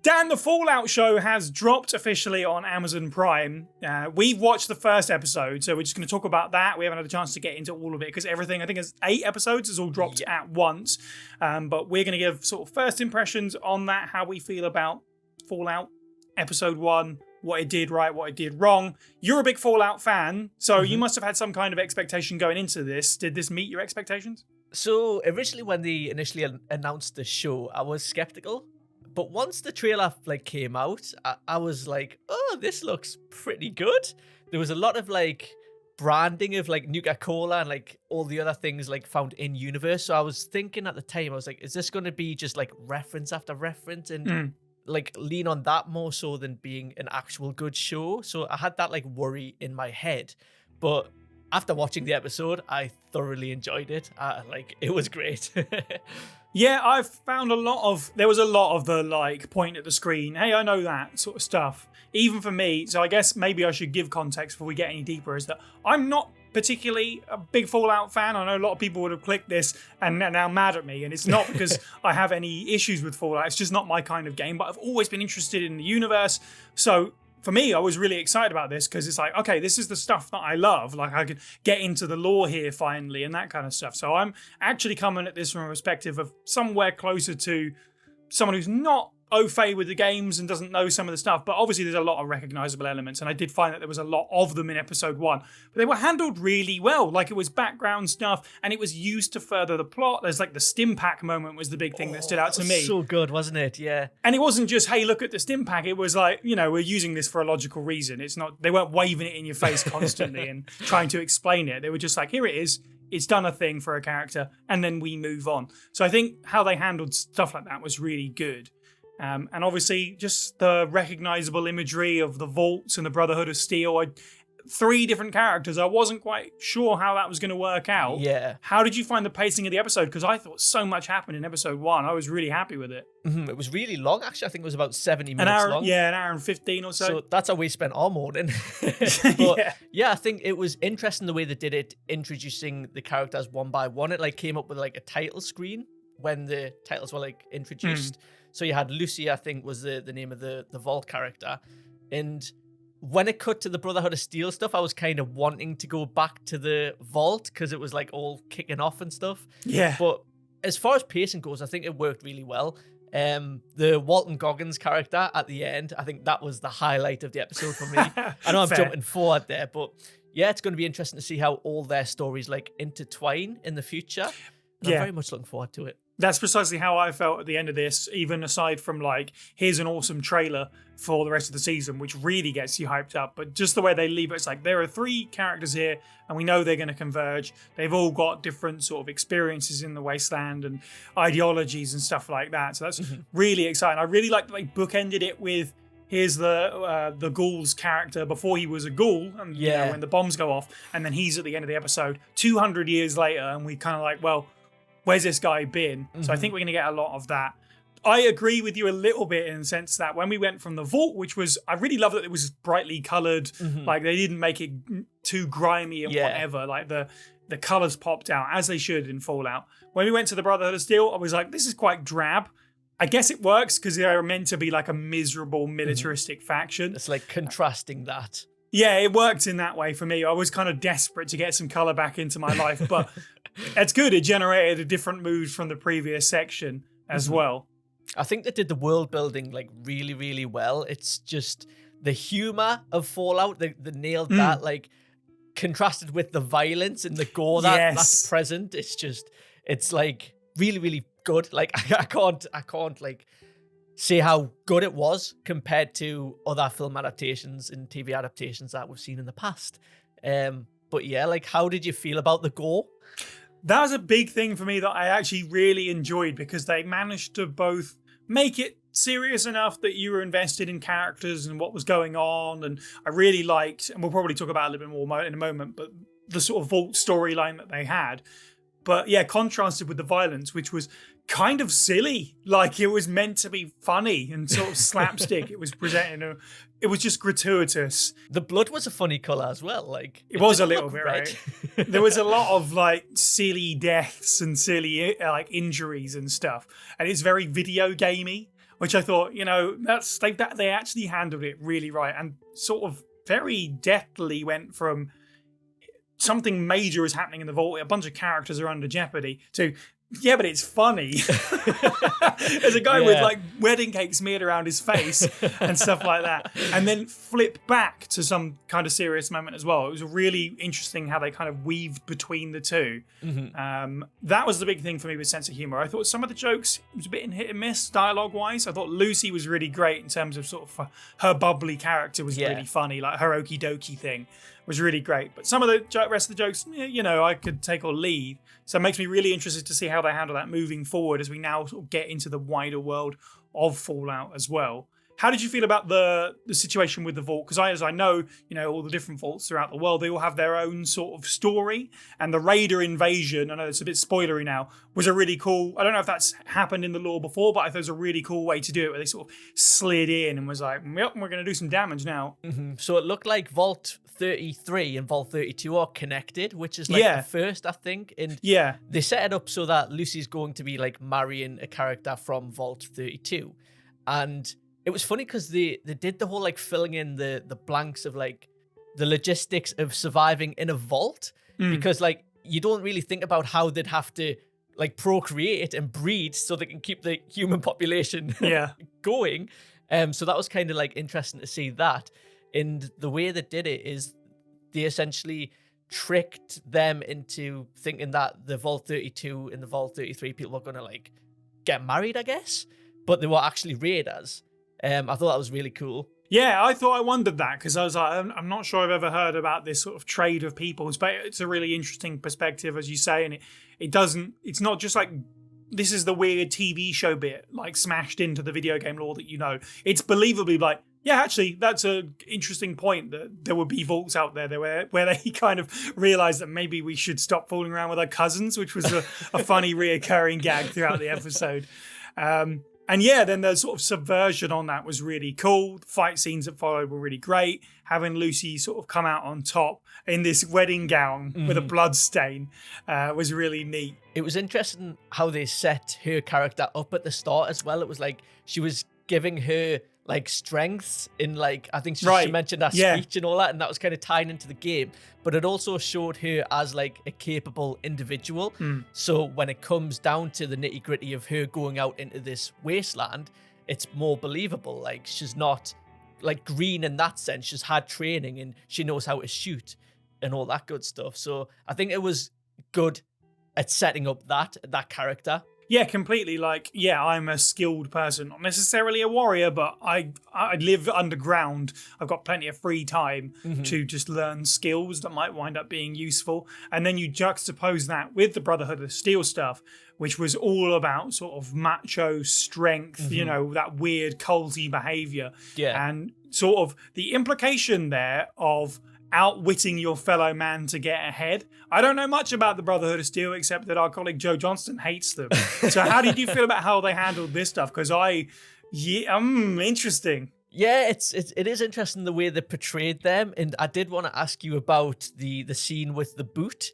Dan, the Fallout show has dropped officially on Amazon Prime. We've watched the first episode, so we're just going to talk about that. We haven't had a chance to get into all of it because everything, I think, is 8 episodes, is all dropped at once. But we're going to give sort of first impressions on that, how we feel about Fallout Episode 1, what it did right, what it did wrong. You're a big Fallout fan, so you must have had some kind of expectation going into this. Did this meet your expectations? So originally, when they initially announced the show, I was skeptical. But once the trailer came out, I was like, oh, this looks pretty good. There was a lot of branding of Nuka-Cola and all the other things found in universe. So I was thinking at the time, I was like, is this going to be just reference after reference and lean on that more so than being an actual good show? So I had that worry in my head. But after watching the episode, I thoroughly enjoyed it. It was great. Yeah, I've found there was a lot of the point at the screen, hey, I know that sort of stuff. Even for me, so I guess maybe I should give context before we get any deeper, is that I'm not particularly a big Fallout fan. I know a lot of people would have clicked this and are now mad at me, and it's not because I have any issues with Fallout, it's just not my kind of game, but I've always been interested in the universe. So for me, I was really excited about this because it's okay, this is the stuff that I love. I could get into the lore here finally and that kind of stuff. So I'm actually coming at this from a perspective of somewhere closer to someone who's not au fait with the games and doesn't know some of the stuff. But obviously there's a lot of recognizable elements, and I did find that there was a lot of them in episode 1. But they were handled really well. It was background stuff and it was used to further the plot. There's the stim pack moment was the big thing that stood out to me. So good, wasn't it? Yeah. And it wasn't just, hey, look at the stim pack. It was we're using this for a logical reason. It's not, they weren't waving it in your face constantly and trying to explain it. They were just here it is. It's done a thing for a character, and then we move on. So I think how they handled stuff like that was really good. And obviously, just the recognizable imagery of the vaults and the Brotherhood of Steel. 3 different characters. I wasn't quite sure how that was going to work out. Yeah. How did you find the pacing of the episode? Because I thought so much happened in episode 1. I was really happy with it. It was really long, actually. I think it was about 70 minutes long. Yeah, an hour and 15 or so. So that's how we spent our morning. But yeah, I think it was interesting the way they did it, introducing the characters one by one. It came up with a title screen when the titles were introduced. So you had Lucy, I think, was the name of the Vault character. And when it cut to the Brotherhood of Steel stuff, I was kind of wanting to go back to the Vault because it was all kicking off and stuff. Yeah. But as far as pacing goes, I think it worked really well. The Walton Goggins character at the end, I think that was the highlight of the episode for me. I know I'm jumping forward there, but yeah, it's going to be interesting to see how all their stories intertwine in the future. And I'm very much looking forward to it. That's precisely how I felt at the end of this, even aside from here's an awesome trailer for the rest of the season, which really gets you hyped up. But just the way they leave it, it's there are 3 characters here and we know they're going to converge. They've all got different sort of experiences in the wasteland and ideologies and stuff like that. So that's really exciting. I really like that they bookended it with, here's the ghoul's character before he was a ghoul, and when the bombs go off, and then he's at the end of the episode 200 years later, and we kind of well, where's this guy been? So I think we're going to get a lot of that. I agree with you a little bit in the sense that when we went from the vault, which was, I really love that it was brightly coloured, they didn't make it too grimy and whatever, the colours popped out, as they should in Fallout. When we went to the Brotherhood of Steel, I was this is quite drab. I guess it works because they're meant to be a miserable militaristic faction. It's contrasting that. Yeah, it worked in that way for me. I was kind of desperate to get some colour back into my life, but it's good. It generated a different mood from the previous section as well. I think they did the world building really, really well. It's just the humor of Fallout. They nailed that. Contrasted with the violence and the gore that's present. It's really, really good. I can't say how good it was compared to other film adaptations and TV adaptations that we've seen in the past. But yeah, how did you feel about the gore? That was a big thing for me that I actually really enjoyed, because they managed to both make it serious enough that you were invested in characters and what was going on. And I really liked, and we'll probably talk about it a little bit more in a moment, but the sort of vault storyline that they had. But yeah, contrasted with the violence, which was kind of silly. It was meant to be funny and sort of slapstick. It was presented, it was just gratuitous. The blood was a funny colour as well. It was a little bit, right? There was a lot of silly deaths and silly injuries and stuff. And it's very video gamey, which I thought, they actually handled it really right and sort of very deftly went from something major is happening in the vault, a bunch of characters are under jeopardy, to yeah, but it's funny. There's a guy with like wedding cake smeared around his face and stuff like that. And then flip back to some kind of serious moment as well. It was really interesting how they kind of weaved between the two. That was the big thing for me with sense of humor. I thought some of the jokes was a bit in hit and miss dialogue wise. I thought Lucy was really great in terms of sort of her bubbly character was really funny. Like her okie dokie thing was really great. But some of the rest of the jokes, I could take or leave. So it makes me really interested to see how they handle that moving forward as we now sort of get into the wider world of Fallout as well. How did you feel about the situation with the vault? Because as I know, all the different vaults throughout the world, they all have their own sort of story. And the Raider invasion, I know it's a bit spoilery now, was a really cool, I don't know if that's happened in the lore before, but I thought it was a really cool way to do it, where they sort of slid in and was like, yep, we're going to do some damage now. So it looked like Vault 33 and Vault 32 are connected, which is like the first, I think. And they set it up so that Lucy's going to be like marrying a character from Vault 32. And it was funny because they did the whole like filling in the blanks of like the logistics of surviving in a vault, because like you don't really think about how they'd have to like procreate and breed so they can keep the human population going. So that was kind of like interesting to see that. And the way they did it is they essentially tricked them into thinking that the Vault 32 and the Vault 33 people were going to like get married, I guess, but they were actually raiders. I thought that was really cool. Yeah, I wondered that because I was like, I'm not sure I've ever heard about this sort of trade of peoples, but it's a really interesting perspective, as you say, and it's not just like, this is the weird TV show bit, like smashed into the video game lore that It's believably like, yeah, actually, that's an interesting point that there would be vaults out there where they kind of realised that maybe we should stop fooling around with our cousins, which was a funny reoccurring gag throughout the episode. And yeah, then the sort of subversion on that was really cool. The fight scenes that followed were really great. Having Lucy sort of come out on top in this wedding gown with a blood stain was really neat. It was interesting how they set her character up at the start as well. It was like she was giving her like strengths in like, I think she mentioned that speech and all that, and that was kind of tying into the game. But it also showed her as like a capable individual. So when it comes down to the nitty gritty of her going out into this wasteland, it's more believable. Like she's not like green in that sense. She's had training and she knows how to shoot and all that good stuff. So I think it was good at setting up that character. Yeah, completely. Like, yeah, I'm a skilled person, not necessarily a warrior, but I live underground. I've got plenty of free time to just learn skills that might wind up being useful. And then you juxtapose that with the Brotherhood of Steel stuff, which was all about sort of macho strength, that weird culty behavior. Yeah. And sort of the implication there of outwitting your fellow man to get ahead. I don't know much about the Brotherhood of Steel except that our colleague Joe Johnston hates them. So how did you feel about how they handled this stuff? Because interesting. Yeah, it is interesting the way they portrayed them, and I did want to ask you about the scene with the boot,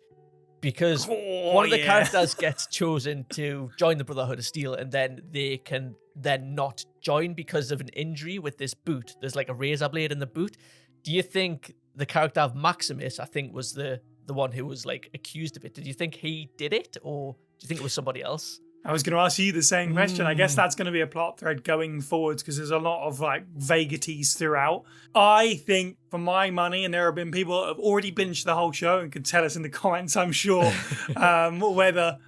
because one of the characters gets chosen to join the Brotherhood of Steel, and then they can then not join because of an injury with this boot. There's like a razor blade in the boot. Do you think the character of Maximus, I think, was the one who was like accused of it? Did you think he did it, or do you think it was somebody else? I was going to ask you the same question. I guess that's going to be a plot thread going forwards because there's a lot of like vagaries throughout. I think, for my money, and there have been people that have already binged the whole show and could tell us in the comments, I'm sure, whether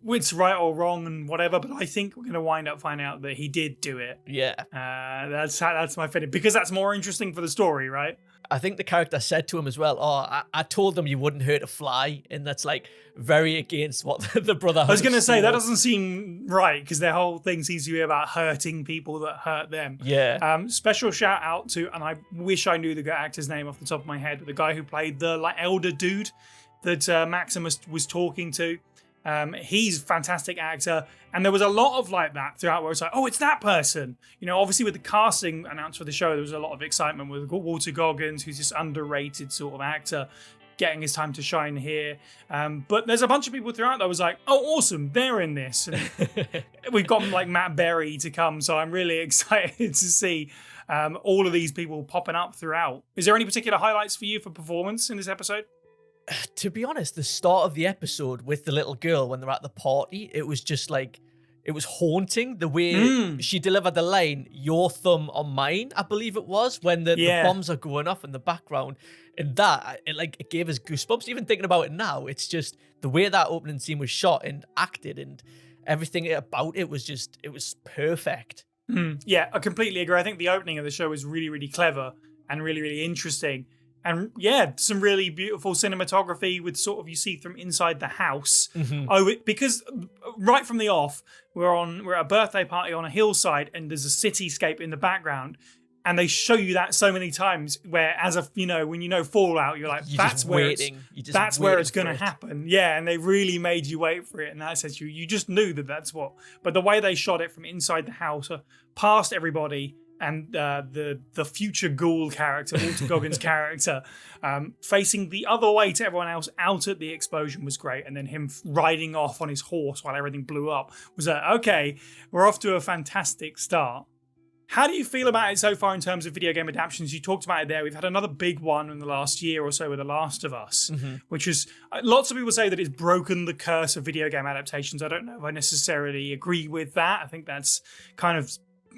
it's right or wrong and whatever, but I think we're going to wind up finding out that he did do it. Yeah. That's my feeling, because that's more interesting for the story, right? I think the character said to him as well, I told them you wouldn't hurt a fly, and that's like very against what the Brotherhood. I was going to say, that doesn't seem right, because their whole thing seems to be about hurting people that hurt them. Yeah. Special shout out to, and I wish I knew the actor's name off the top of my head, but the guy who played the like elder dude that Maximus was talking to. He's a fantastic actor. And there was a lot of like that throughout where it's like, oh, it's that person. You know, obviously with the casting announced for the show, there was a lot of excitement with Walter Goggins, who's this underrated sort of actor, getting his time to shine here. But there's a bunch of people throughout that was like, oh, awesome, they're in this. And we've got like Matt Berry to come, so I'm really excited to see all of these people popping up throughout. Is there any particular highlights for you for performance in this episode? To be honest, the start of the episode with the little girl when they're at the party, it was just like, it was haunting the way she delivered the line, "Your thumb on mine," I believe it was, when the bombs are going off in the background. And that, it gave us goosebumps. Even thinking about it now, it's just the way that opening scene was shot and acted and everything about it was perfect. Yeah, I completely agree. I think the opening of the show was really, really clever and really, really interesting. And yeah, some really beautiful cinematography with sort of you see from inside the house. Because right from the off, we're at a birthday party on a hillside and there's a cityscape in the background. And they show you that so many times where when you know Fallout, you're like, that's where it's going to happen. Yeah, and they really made you wait for it. And that says you just knew that's what. But the way they shot it from inside the house, past everybody, and the future ghoul character, Walter Goggins' character, facing the other way to everyone else out at the explosion was great. And then him riding off on his horse while everything blew up was like, okay, we're off to a fantastic start. How do you feel about it so far in terms of video game adaptations? You talked about it there. We've had another big one in the last year or so with The Last of Us, which is, lots of people say that it's broken the curse of video game adaptations. I don't know if I necessarily agree with that. I think that's kind of,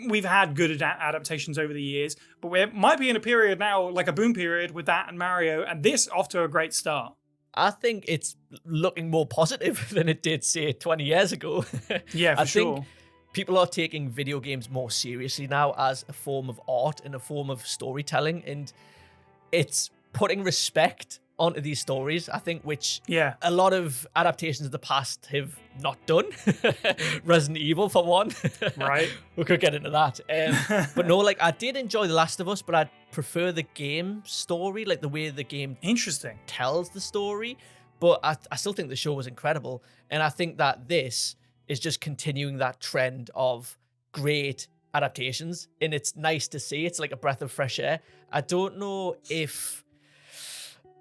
we've had good adaptations over the years, but we might be in a period now, like a boom period with that and Mario, and this off to a great start. I think it's looking more positive than it did, say, 20 years ago. Yeah, for sure. Think people are taking video games more seriously now as a form of art and a form of storytelling, and it's putting respect onto these stories, I think, which a lot of adaptations of the past have not done. Resident Evil, for one. Right. We could get into that. But no, I did enjoy The Last of Us, but I prefer the game story, like the way the game tells the story. But I still think the show was incredible. And I think that this is just continuing that trend of great adaptations. And it's nice to see. It's like a breath of fresh air. I don't know if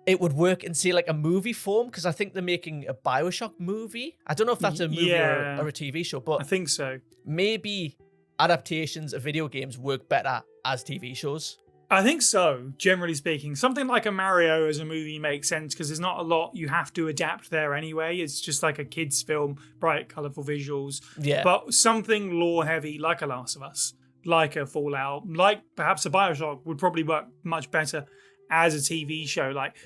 it would work in, say, like a movie form, because I think they're making a BioShock movie. I don't know if that's a movie or a TV show, but I think so. Maybe adaptations of video games work better as TV shows. I think so, generally speaking. Something like a Mario as a movie makes sense because there's not a lot you have to adapt there anyway. It's just like a kid's film, bright, colourful visuals. Yeah. But something lore-heavy like a Last of Us, like a Fallout, like perhaps a BioShock would probably work much better as a TV show. Like,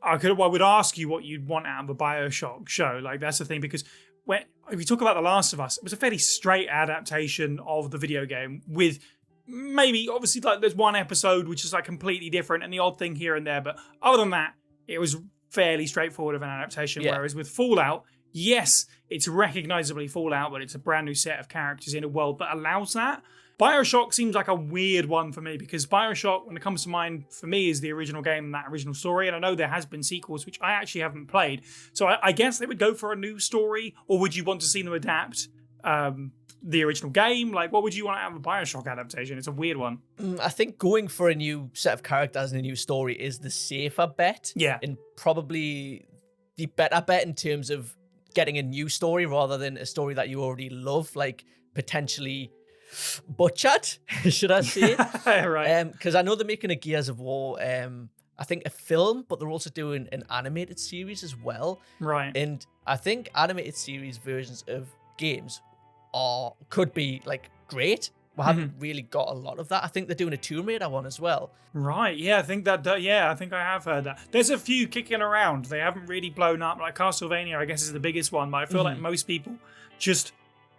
I would ask you what you'd want out of a BioShock show. Like, that's the thing, because if you talk about The Last of Us, it was a fairly straight adaptation of the video game with maybe, obviously, like there's one episode which is like completely different and the odd thing here and there, but other than that, it was fairly straightforward of an adaptation. Whereas with Fallout, yes, it's recognizably Fallout, but it's a brand new set of characters in a world that allows that. BioShock seems like a weird one for me because BioShock, when it comes to mind, for me, is the original game and that original story. And I know there has been sequels, which I actually haven't played. So I guess they would go for a new story, or would you want to see them adapt the original game? Like, what would you want out of a BioShock adaptation? It's a weird one. I think going for a new set of characters and a new story is the safer bet. Yeah. And probably the better bet in terms of getting a new story rather than a story that you already love, like potentially butchered, should I say? Right. Because I know they're making a Gears of War, I think a film, but they're also doing an animated series as well. Right. And I think animated series versions of games could be like great. We haven't really got a lot of that. I think they're doing a Tomb Raider one as well. Right, yeah, I think I think I have heard that. There's a few kicking around. They haven't really blown up. Like Castlevania, I guess, is the biggest one, but I feel like most people just...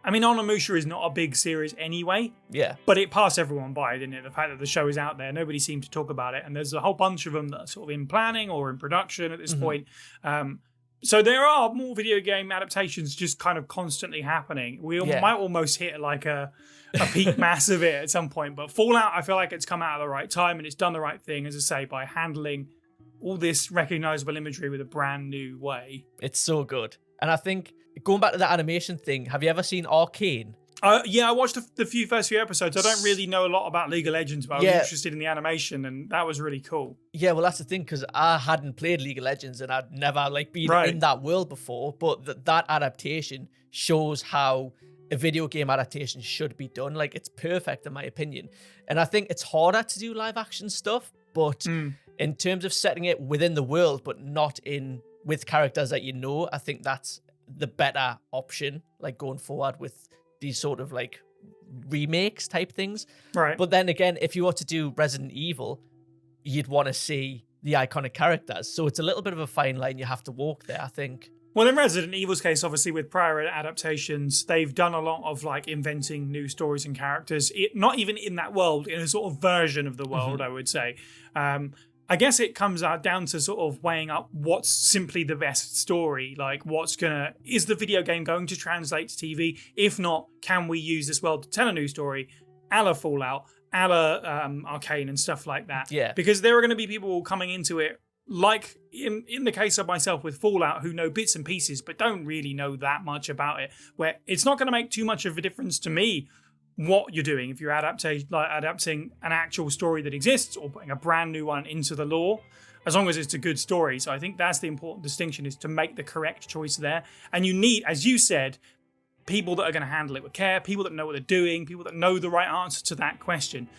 I mean, Onimusha is not a big series anyway. Yeah. But it passed everyone by, didn't it? The fact that the show is out there, nobody seemed to talk about it. And there's a whole bunch of them that are sort of in planning or in production at this point. So there are more video game adaptations just kind of constantly happening. We might almost hit like a peak mass of it at some point. But Fallout, I feel like it's come out at the right time and it's done the right thing, as I say, by handling all this recognizable imagery with a brand new way. It's so good. And I think going back to the animation thing, have you ever seen Arcane? Yeah, I watched the first few episodes. I don't really know a lot about League of Legends, but I was interested in the animation, and that was really cool. Yeah, well, that's the thing, because I hadn't played League of Legends and I'd never been in that world before. But that adaptation shows how a video game adaptation should be done. Like, it's perfect in my opinion. And I think it's harder to do live action stuff, but in terms of setting it within the world, but not with characters that I think that's the better option, like going forward with these sort of like remakes type things. Right. But then again, if you were to do Resident Evil, you'd want to see the iconic characters. So it's a little bit of a fine line you have to walk there, I think. Well, in Resident Evil's case, obviously with prior adaptations, they've done a lot of like inventing new stories and characters. Not even in that world, in a sort of version of the world, I would say. I guess it comes down to sort of weighing up what's simply the best story. Like, is the video game going to translate to TV? If not, can we use this world to tell a new story, a la Fallout, a la Arcane and stuff like that? Yeah. Because there are going to be people coming into it, like in the case of myself with Fallout, who know bits and pieces, but don't really know that much about it, where it's not going to make too much of a difference to me what you're doing if you're adapting an actual story that exists or putting a brand new one into the lore, as long as it's a good story. So I think that's the important distinction, is to make the correct choice there. And you need, as you said, people that are going to handle it with care, people that know what they're doing, people that know the right answer to that question.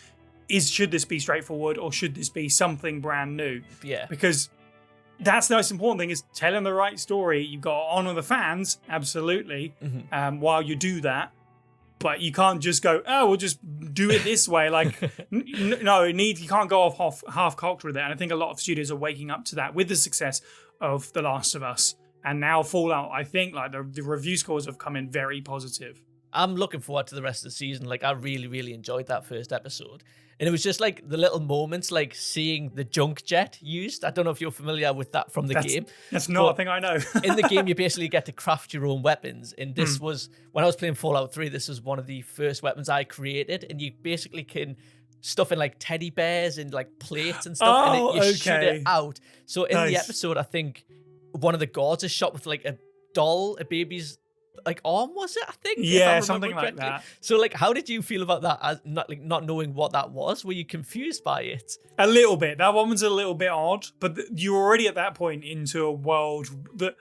Should this be straightforward, or should this be something brand new? Yeah. Because that's the most important thing, is telling the right story. You've got to honor the fans, absolutely, while you do that. But you can't just go, oh, we'll just do it this way. Like, no, you can't go off half-cocked with it. And I think a lot of studios are waking up to that with the success of The Last of Us. And now Fallout, I think like the review scores have come in very positive. I'm looking forward to the rest of the season. Like, I really, really enjoyed that first episode. And it was just like the little moments, like seeing the junk jet used. I don't know if you're familiar with that from the game. That's not a thing I know. In the game, you basically get to craft your own weapons. And this was, when I was playing Fallout 3, this was one of the first weapons I created. And you basically can stuff in like teddy bears and like plates and stuff. And you shoot it out. So in the episode, I think one of the guards is shot with like a baby's like arm, was it? I think. Yeah, something like that. So like, how did you feel about that? As not knowing what that was, were you confused by it? A little bit. That one was a little bit odd, but you're already at that point into a world that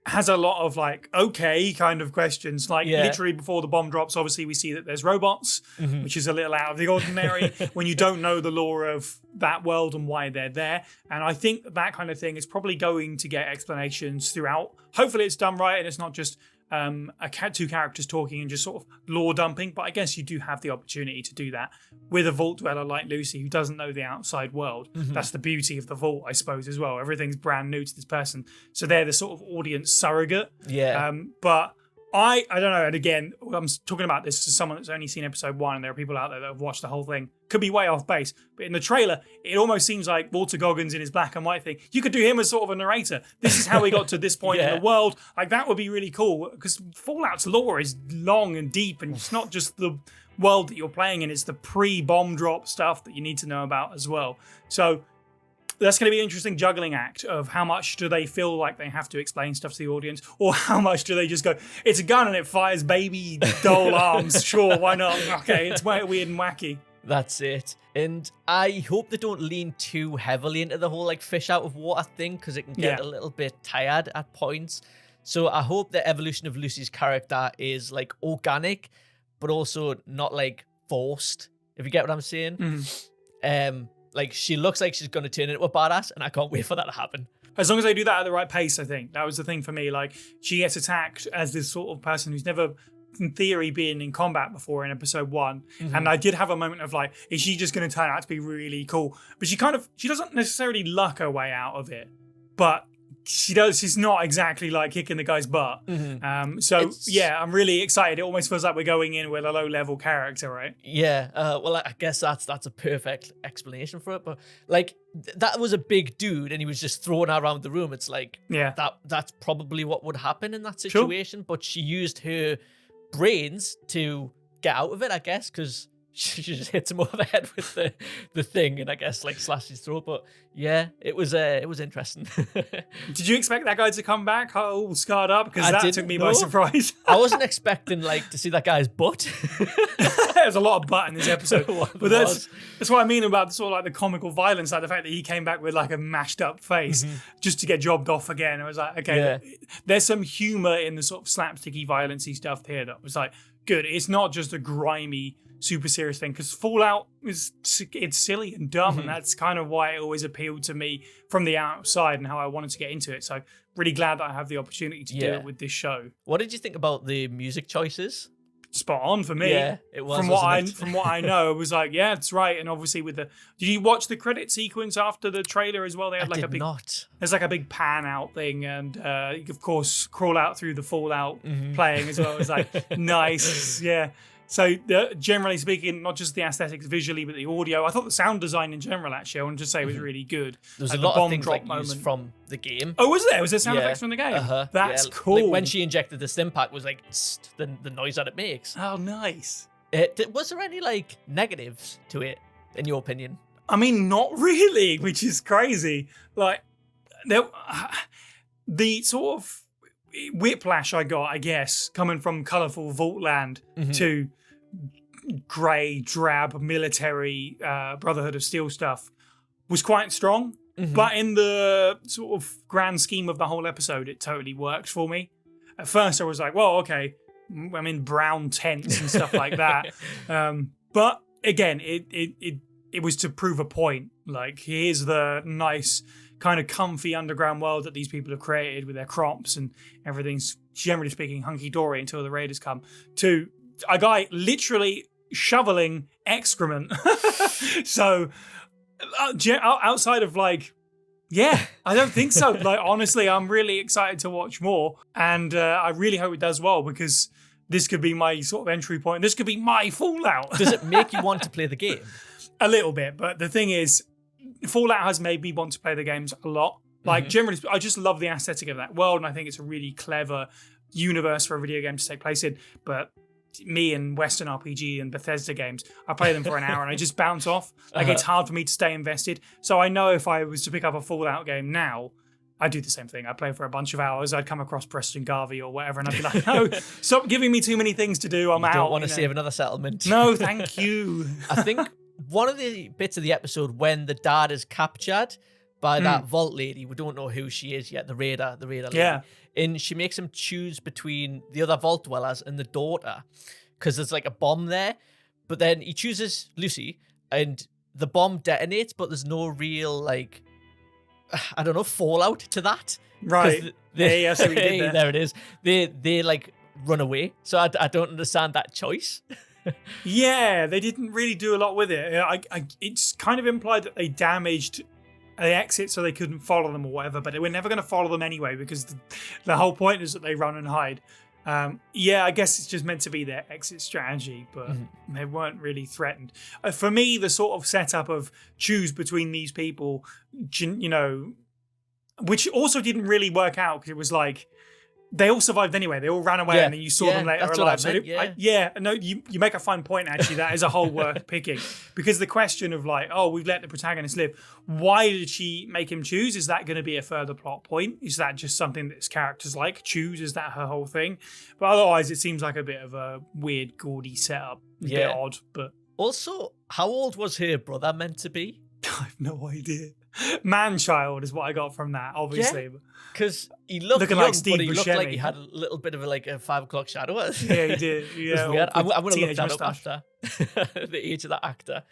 has a lot of like, okay, kind of questions. Like literally before the bomb drops, obviously we see that there's robots, which is a little out of the ordinary when you don't know the lore of that world and why they're there. And I think that kind of thing is probably going to get explanations throughout. Hopefully it's done right and it's not just two characters talking and just sort of lore dumping, but I guess you do have the opportunity to do that with a vault dweller like Lucy, who doesn't know the outside world. That's the beauty of the vault, I suppose, as well. Everything's brand new to this person, so they're the sort of audience surrogate. But I don't know, and again, I'm talking about this as someone that's only seen episode 1, and there are people out there that have watched the whole thing. Could be way off base, but in the trailer, it almost seems like Walter Goggins in his black and white thing. You could do him as sort of a narrator. This is how we got to this point in the world. Like, that would be really cool, because Fallout's lore is long and deep, and it's not just the world that you're playing in, it's the pre-bomb drop stuff that you need to know about as well. So that's going to be an interesting juggling act of how much do they feel like they have to explain stuff to the audience, or how much do they just go, it's a gun and it fires baby doll arms. Sure, why not? Okay, it's weird and wacky. That's it. And I hope they don't lean too heavily into the whole like fish out of water thing, because it can get a little bit tired at points. So I hope the evolution of Lucy's character is like organic, but also not like forced, if you get what I'm saying. Like, she looks like she's going to turn into a badass, and I can't wait for that to happen. As long as they do that at the right pace, I think. That was the thing for me. Like, she gets attacked as this sort of person who's never, in theory, been in combat before in episode 1. And I did have a moment of like, is she just going to turn out to be really cool? But she doesn't necessarily luck her way out of it. But she's not exactly like kicking the guy's butt. I'm really excited. It almost feels like we're going in with a low-level character, right? Well, I guess that's a perfect explanation for it. But like, that was a big dude and he was just thrown around the room. It's like, that's probably what would happen in that situation. But she used her brains to get out of it, I guess, because she just hits him over the head with the thing, and I guess like slashes his throat. But yeah, it was interesting. Did you expect that guy to come back all scarred up? Because that took me by know. surprise. I wasn't expecting like to see that guy's butt. There's a lot of butt in this episode, but that's what I mean about sort of like the comical violence, like the fact that he came back with like a mashed up face just to get jobbed off again. I was like, okay, there's some humor in the sort of slapsticky, violency stuff here that was like good. It's not just a grimy, super serious thing, because Fallout it's silly and dumb, and that's kind of why it always appealed to me from the outside and how I wanted to get into it. So really glad that I have the opportunity to do it with this show. What did you think about the music choices? Spot on for me. Yeah, it was. From what I know, it was like, yeah, it's right. And obviously with the, did you watch the credit sequence after the trailer as well? They had like a big, there's like a big pan out thing, and of course Crawl Out Through the Fallout playing as well. It was like nice, yeah. So generally speaking, not just the aesthetics visually, but the audio. I thought the sound design in general, actually, I want to just say was really good. There's a lot of things like used from the game. Oh, was there? Was there sound effects from the game? That's cool. Like when she injected the stim pack, was like the noise that it makes. Oh, nice. Was there any like negatives to it, in your opinion? I mean, not really, which is crazy. Like the sort of whiplash I got, I guess, coming from colourful Vaultland to grey, drab, military Brotherhood of Steel stuff was quite strong. But in the sort of grand scheme of the whole episode, it totally worked for me. At first, I was like, well, okay, I'm in brown tents and stuff like that. But again, it was to prove a point. Like, here's the nice, kind of comfy underground world that these people have created with their crops, and everything's, generally speaking, hunky-dory until the raiders come, to a guy literally shoveling excrement. So outside of like, yeah, I don't think so. Like, honestly, I'm really excited to watch more, and I really hope it does well, because this could be my sort of entry point. This could be my Fallout. Does it make you want to play the game? A little bit, but the thing is, Fallout has made me want to play the games a lot. Like, generally, I just love the aesthetic of that world, and I think it's a really clever universe for a video game to take place in. But me and Western RPG and Bethesda games, I play them for an hour and I just bounce off. Like, it's hard for me to stay invested. So I know if I was to pick up a Fallout game now, I'd do the same thing. I'd play for a bunch of hours. I'd come across Preston Garvey or whatever, and I'd be like, no, stop giving me too many things to do. I'm out. Don't want to save another settlement. No, thank you. I think one of the bits of the episode when the dad is captured by that vault lady, we don't know who she is yet, the raider lady. Yeah. And she makes him choose between the other vault dwellers and the daughter, because there's like a bomb there. But then he chooses Lucy, and the bomb detonates, but there's no real, like, I don't know, fallout to that. Right. There it is. They like run away. So I don't understand that choice. Yeah, they didn't really do a lot with it. It's kind of implied that they damaged the exit so they couldn't follow them or whatever, but they were never going to follow them anyway, because the whole point is that they run and hide. Yeah, I guess it's just meant to be their exit strategy, but they weren't really threatened. For me, the sort of setup of choose between these people, you know, which also didn't really work out, because it was like, they all survived anyway. They all ran away, and then you saw them later alive. No, you make a fine point, actually. That is a whole worth picking. Because the question of like, oh, we've let the protagonist live. Why did she make him choose? Is that going to be a further plot point? Is that just something that characters like? Choose? Is that her whole thing? But otherwise, it seems like a bit of a weird, gaudy setup. A bit odd, but... Also, how old was her brother meant to be? I have no idea. Man-child is what I got from that, obviously. Because he looked looking young, like Steve but he looked Buscemi. like he had a little bit of a 5 o'clock shadow. Yeah, he did. Yeah, weird. I'm going to look that mustache. up after the age of that actor.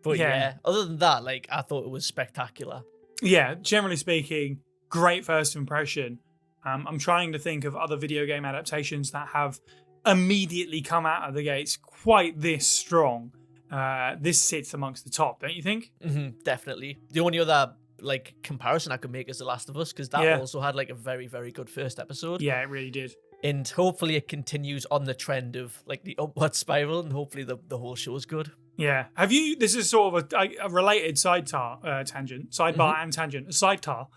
But yeah, other than that, like, I thought it was spectacular. Yeah, generally speaking, great first impression. I'm trying to think of other video game adaptations that have immediately come out of the gates quite this strong. This sits amongst the top, don't you think? Definitely. The only other like comparison I could make is The Last of Us, because that also had like a very, very good first episode. Yeah, it really did. And hopefully it continues on the trend of like the upward spiral, and hopefully the whole show is good. Yeah. Have you? This is sort of a related tangent, sidebar and tangent, a sidecar.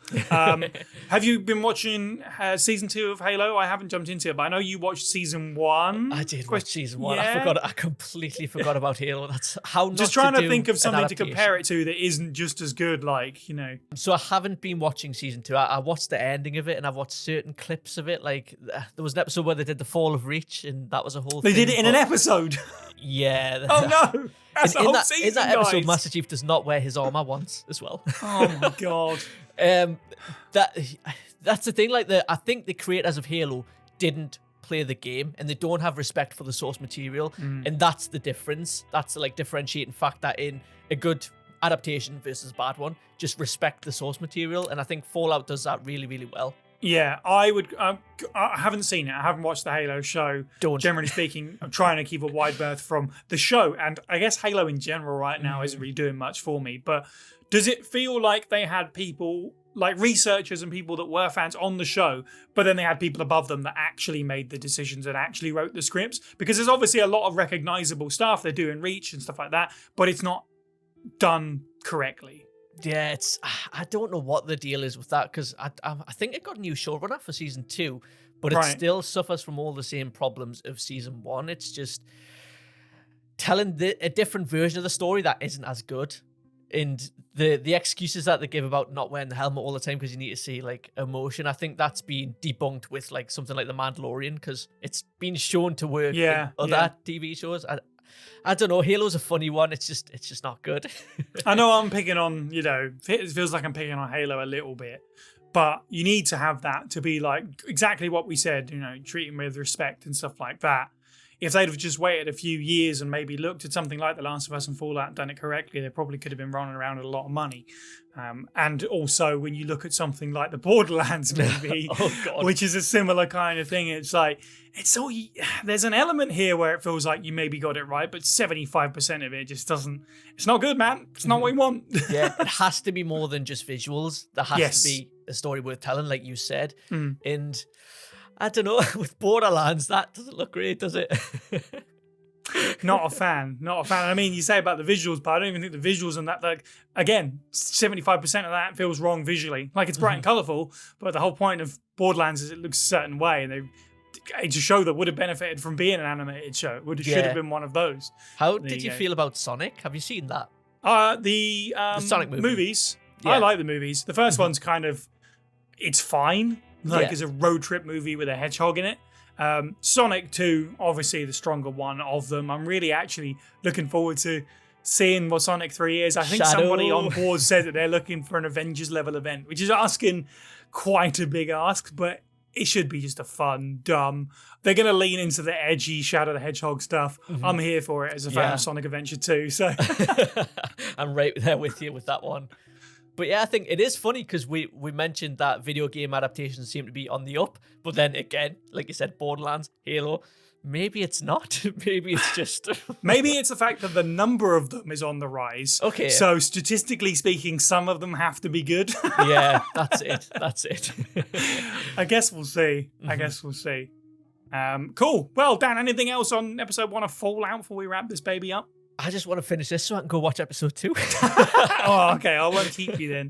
Have you been watching season 2 of Halo? I haven't jumped into it, but I know you watched season 1. I did watch season 1. Yeah. I completely forgot about Halo. That's how not just trying to do think of an something to adaptation. compare it to that isn't just as good. Like, you know. So I haven't been watching season 2. I watched the ending of it, and I've watched certain clips of it. Like there was an episode where they did the Fall of Reach, and that was a whole. They thing, did it in an episode. Yeah. Oh no. That's the whole season, in that episode, guys. Master Chief does not wear his armor once as well. Oh my god. That's the thing. Like I think the creators of Halo didn't play the game, and they don't have respect for the source material, and that's the difference. That's the like differentiating factor in a good adaptation versus a bad one. Just respect the source material, and I think Fallout does that really, really well. Yeah, I would. I haven't seen it. I haven't watched the Halo show. Don't. Generally speaking, I'm trying to keep a wide berth from the show, and I guess Halo in general right now isn't really doing much for me. But does it feel like they had people, like researchers and people that were fans on the show, but then they had people above them that actually made the decisions and actually wrote the scripts? Because there's obviously a lot of recognizable stuff they do in Reach and stuff like that, but it's not done correctly. Yeah, I don't know what the deal is with that, because I think it got a new showrunner for season 2, but it still suffers from all the same problems of season 1. It's just telling a different version of the story that isn't as good, and the excuses that they give about not wearing the helmet all the time because you need to see like emotion. I think that's been debunked with like something like The Mandalorian, because it's been shown to work in other TV shows. I don't know. Halo's a funny one. It's just not good. I know I'm picking on, it feels like I'm picking on Halo a little bit, but you need to have that to be like exactly what we said, treat him with respect and stuff like that. If they'd have just waited a few years and maybe looked at something like The Last of Us and Fallout and done it correctly, they probably could have been running around with a lot of money. And also, when you look at something like the Borderlands movie, which is a similar kind of thing, it's like, there's an element here where it feels like you maybe got it right, but 75% of it just doesn't, it's not good, man. It's not what we want. Yeah, it has to be more than just visuals. There has to be a story worth telling, like you said. And I don't know, with Borderlands, that doesn't look great, does it? Not a fan. I mean, you say about the visuals, but I don't even think the visuals and that, like, again, 75% of that feels wrong visually. Like, it's bright and colourful, but the whole point of Borderlands is it looks a certain way, and it's a show that would have benefited from being an animated show. Should have been one of those. How did you feel about Sonic? Have you seen that? The Sonic movies. Yeah. I like the movies. The first one's kind of, it's fine. Like, it's a road trip movie with a hedgehog in it. Sonic 2, obviously the stronger one of them. I'm really actually looking forward to seeing what Sonic 3 is. I think somebody on board said that they're looking for an Avengers level event, which is asking quite a big ask, but it should be just a fun, dumb. They're going to lean into the edgy Shadow the Hedgehog stuff. I'm here for it as a fan of Sonic Adventure 2. So I'm right there with you with that one. But yeah, I think it is funny because we mentioned that video game adaptations seem to be on the up. But then again, like you said, Borderlands, Halo, maybe it's not. Maybe it's just... Maybe it's the fact that the number of them is on the rise. Okay. So statistically speaking, some of them have to be good. Yeah, that's it. I guess we'll see. Cool. Well, Dan, anything else on episode 1 of Fallout before we wrap this baby up? I just want to finish this so I can go watch episode 2. Oh, okay. I won't keep you then.